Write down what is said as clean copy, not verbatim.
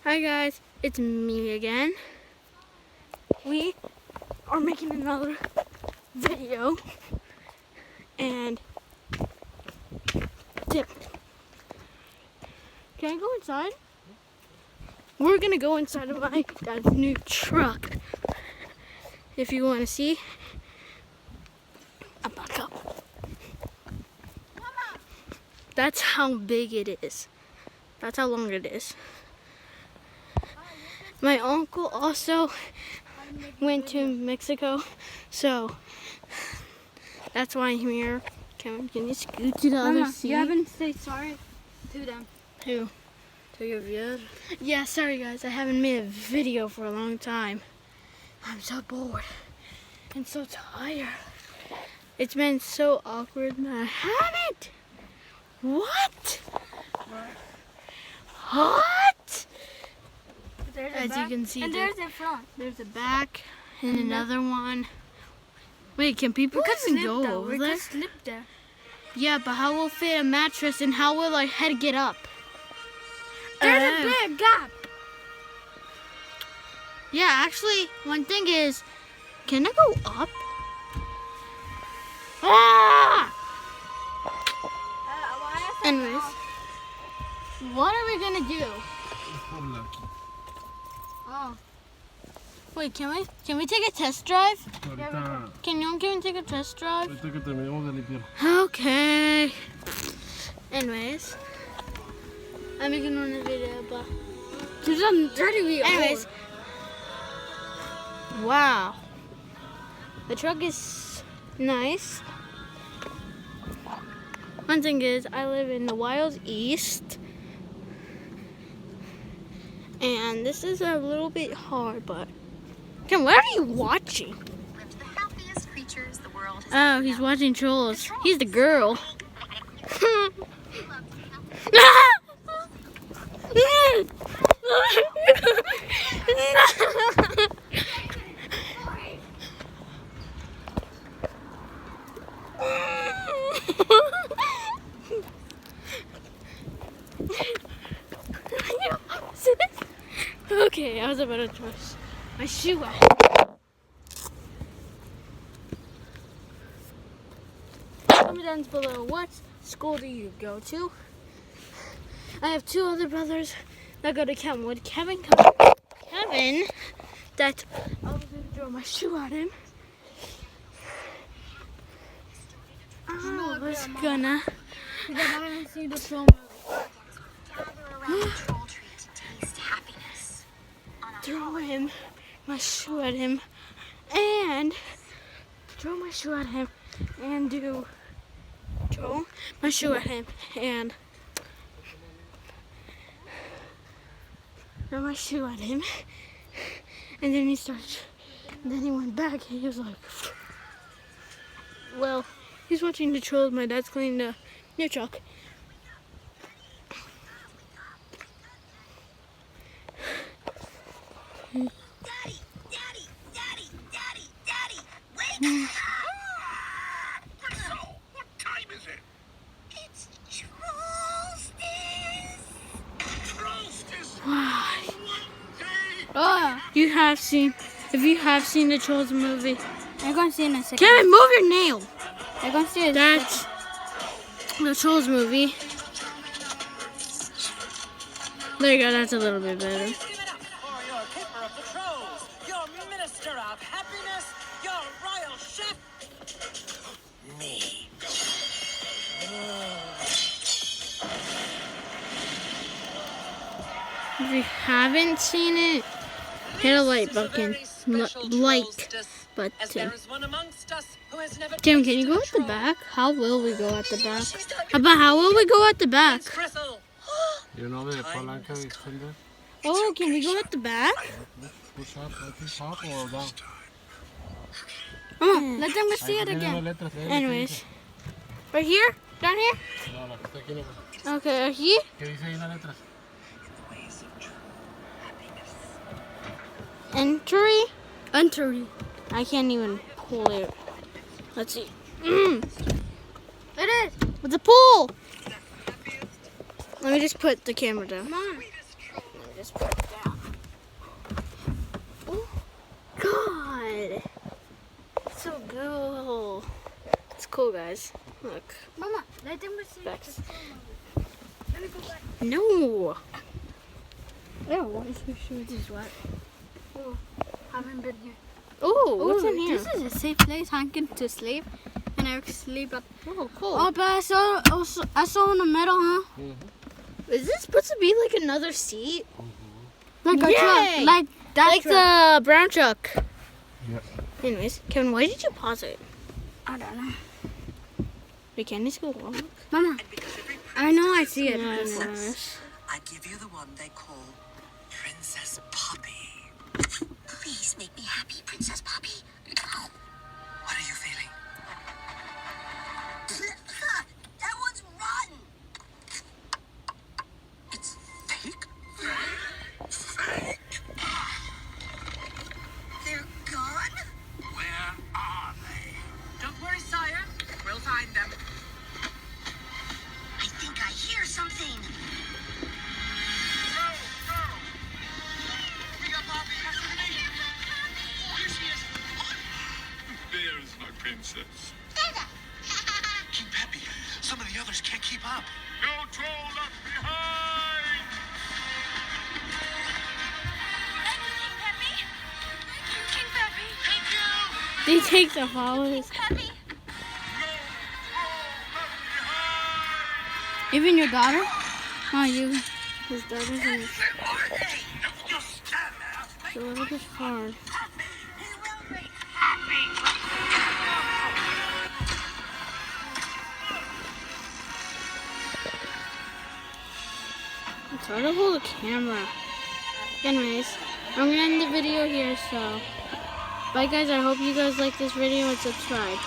Hi guys, it's me again. We are making another video and Tim, can I go inside? We're gonna go inside of my dad's new truck. If you want to see, I'm back up. That's how big it is. That's how long it is. My uncle also went to Mexico, so that's why I'm here. Can you scoot to the other seat? You haven't said sorry to them. Who? To your viewers? Yeah, sorry guys, I haven't made a video for a long time. I'm so bored and so tired. It's been so awkward that I haven't. What? What? As you can see, and there's the front. There's a back and another one. Wait, can people even go over We there? could slip there. Yeah, but how will fit a mattress and how will our head get up? There's a big gap. Yeah, actually, one thing is, can I go up? Ah! Anyways, what are we gonna do? Oh. Wait, can we take a test drive? Can we take a test drive? Okay. Anyways, I'm making one video, but There's some dirty anyways. Wow. The truck is nice. One thing is, I live in the Wild East. And this is a little bit hard, but... Kim, what are you watching? The happiest creatures the world has Oh, he's watching Trolls. He's the girl. Okay, I was about to twist my shoe out. Comment down below, what school do you go to? I have two other brothers that go to Kenwood. Kevin, that I was going to throw my shoe at him. I was gonna. Because I haven't seen the film. gather around the troll tree to taste happiness. Throw him, my shoe at him, and throw my shoe at him, and throw my shoe at him, and throw my shoe at him, and then he went back, and he was like, well, he's watching the Trolls. My dad's cleaning the new truck. Daddy, wake up! So, what time is it? It's Trollstice! Wow. If you have seen the Trolls movie, I'm going to see it in a second. Kevin, move your nail. I'm going to see it. That's the Trolls movie. There you go, that's a little bit better. Give it up for your keeper of the trolls, your minister of happiness, your royal chef, me. If you haven't seen it, hit a like button. Tim, can you go at the back? How will we go at the back? How will we go at the back? You know the palanca extender? Oh, can we go at the back? Push up, I think up or down. Come on, Let them see it Ahí tiene again. las letras, ahí Anyways, right here? Down here? No, la que está aquí no. Okay, here? ¿Qué dice ahí las letras? Entry. I can't even pull it. Let's see. It is. It's a pool. Let me just put the camera down. Come on. just put it down. Oh, God. It's so cool. It's cool, guys. Look. Mama, let them see the Specs. patrol. Let me go back. No. Yeah, what is your shoes? This is what? Oh, haven't been here. Oh, what's in here? This is a safe place. I can to sleep, and I can sleep up. Oh, cool. Oh, but I saw in the middle, huh? Is this supposed to be like another seat? Like a Yay! truck, like that Like truck. the brown truck. Yep. Anyways, Kevin, why did you pause it? I don't know. Wait, can this go wrong? Mama, And because every I know I see it. Yeah, princess, I give you the one they call Princess Poppy. Please make me happy, Princess Poppy. What are you feeling? That one's rotten. It's fake? Fake? They're gone? Where are they? Don't worry, sire. We'll find them. I think I hear something. We got Poppy. Here she is. There's my princess. Keep happy. Some of the others can't keep up. No troll left behind! King Peppy. Thank you! They take the followers. Peppy. No troll left behind! Even your daughter? Oh, you. His daughter's in the You stand there. so a little bit hard. Happy. He will be. It's hard to hold a camera. Anyways, I'm gonna end the video here, so bye guys. I hope you guys like this video and subscribe.